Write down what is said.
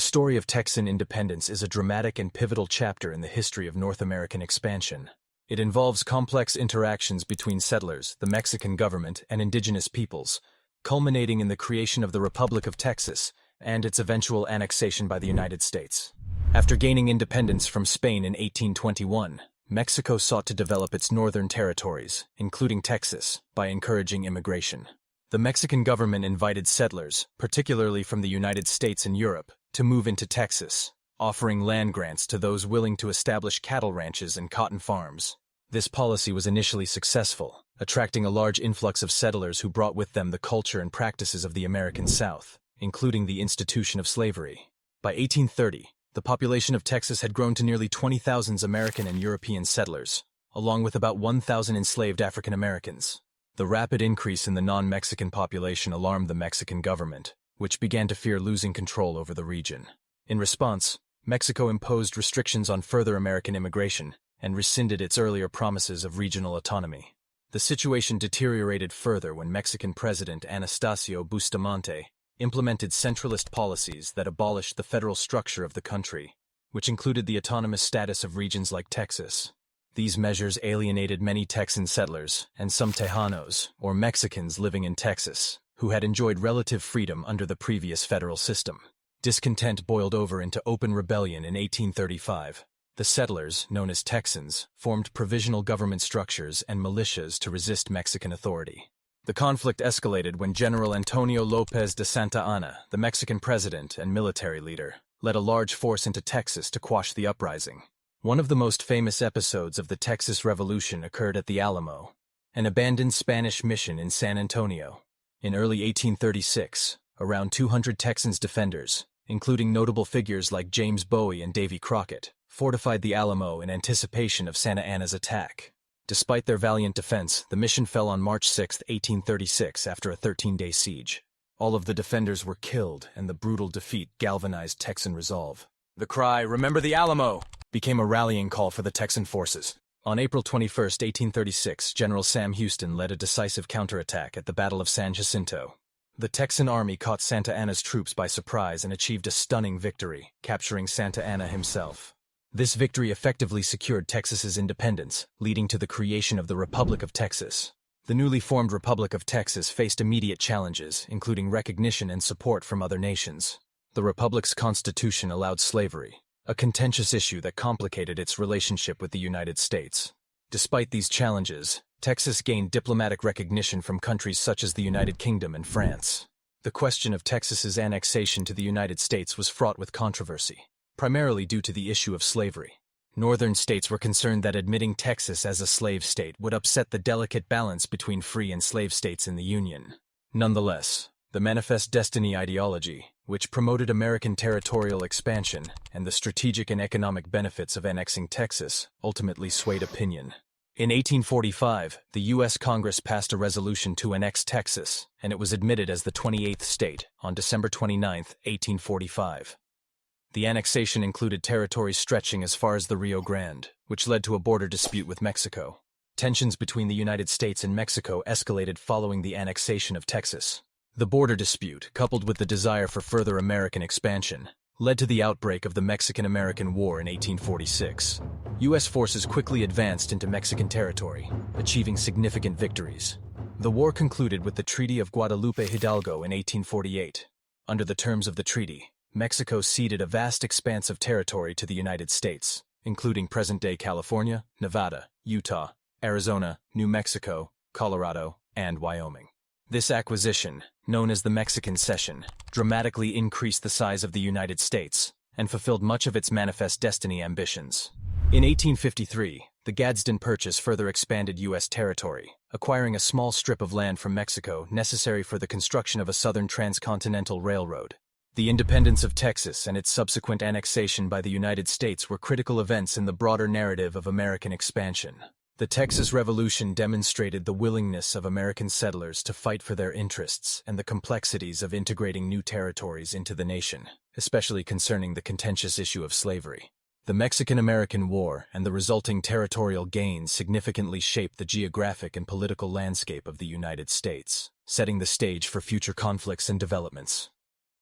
The story of Texan independence is a dramatic and pivotal chapter in the history of North American expansion. It involves complex interactions between settlers, the Mexican government, and indigenous peoples, culminating in the creation of the Republic of Texas and its eventual annexation by the United States. After gaining independence from Spain in 1821, Mexico sought to develop its northern territories, including Texas, by encouraging immigration. The Mexican government invited settlers, particularly from the United States and Europe, to move into Texas, offering land grants to those willing to establish cattle ranches and cotton farms. This policy was initially successful, attracting a large influx of settlers who brought with them the culture and practices of the American South, including the institution of slavery. By 1830, the population of Texas had grown to nearly 20,000 American and European settlers, along with about 1,000 enslaved African Americans. The rapid increase in the non-Mexican population alarmed the Mexican government, which began to fear losing control over the region. In response, Mexico imposed restrictions on further American immigration and rescinded its earlier promises of regional autonomy. The situation deteriorated further when Mexican President Anastasio Bustamante implemented centralist policies that abolished the federal structure of the country, which included the autonomous status of regions like Texas. These measures alienated many Texan settlers and some Tejanos, or Mexicans living in Texas, who had enjoyed relative freedom under the previous federal system. Discontent boiled over into open rebellion in 1835. The settlers, known as Texans, formed provisional government structures and militias to resist Mexican authority. The conflict escalated when General Antonio López de Santa Anna, the Mexican president and military leader, led a large force into Texas to quash the uprising. One of the most famous episodes of the Texas Revolution occurred at the Alamo, an abandoned Spanish mission in San Antonio. In early 1836, around 200 Texans defenders, including notable figures like James Bowie and Davy Crockett, fortified the Alamo in anticipation of Santa Anna's attack. Despite their valiant defense, the mission fell on March 6, 1836, after a 13-day siege. All of the defenders were killed, and the brutal defeat galvanized Texan resolve. The cry, "Remember the Alamo!" became a rallying call for the Texan forces. On April 21, 1836, General Sam Houston led a decisive counterattack at the Battle of San Jacinto. The Texan army caught Santa Anna's troops by surprise and achieved a stunning victory, capturing Santa Anna himself. This victory effectively secured Texas's independence, leading to the creation of the Republic of Texas. The newly formed Republic of Texas faced immediate challenges, including recognition and support from other nations. The Republic's constitution allowed slavery, a contentious issue that complicated its relationship with the United States. Despite these challenges, Texas gained diplomatic recognition from countries such as the United Kingdom and France. The question of Texas's annexation to the United States was fraught with controversy, primarily due to the issue of slavery. Northern states were concerned that admitting Texas as a slave state would upset the delicate balance between free and slave states in the Union. Nonetheless, the Manifest Destiny ideology, which promoted American territorial expansion and the strategic and economic benefits of annexing Texas, ultimately swayed opinion. In 1845, the U.S. Congress passed a resolution to annex Texas, and it was admitted as the 28th state on December 29, 1845. The annexation included territories stretching as far as the Rio Grande, which led to a border dispute with Mexico. Tensions between the United States and Mexico escalated following the annexation of Texas. The border dispute, coupled with the desire for further American expansion, led to the outbreak of the Mexican-American War in 1846. U.S. forces quickly advanced into Mexican territory, achieving significant victories. The war concluded with the Treaty of Guadalupe Hidalgo in 1848. Under the terms of the treaty, Mexico ceded a vast expanse of territory to the United States, including present-day California, Nevada, Utah, Arizona, New Mexico, Colorado, and Wyoming. This acquisition, known as the Mexican Cession, dramatically increased the size of the United States and fulfilled much of its Manifest Destiny ambitions. In 1853, the Gadsden Purchase further expanded U.S. territory, acquiring a small strip of land from Mexico necessary for the construction of a southern transcontinental railroad. The independence of Texas and its subsequent annexation by the United States were critical events in the broader narrative of American expansion. The Texas Revolution demonstrated the willingness of American settlers to fight for their interests and the complexities of integrating new territories into the nation, especially concerning the contentious issue of slavery. The Mexican-American War and the resulting territorial gains significantly shaped the geographic and political landscape of the United States, setting the stage for future conflicts and developments.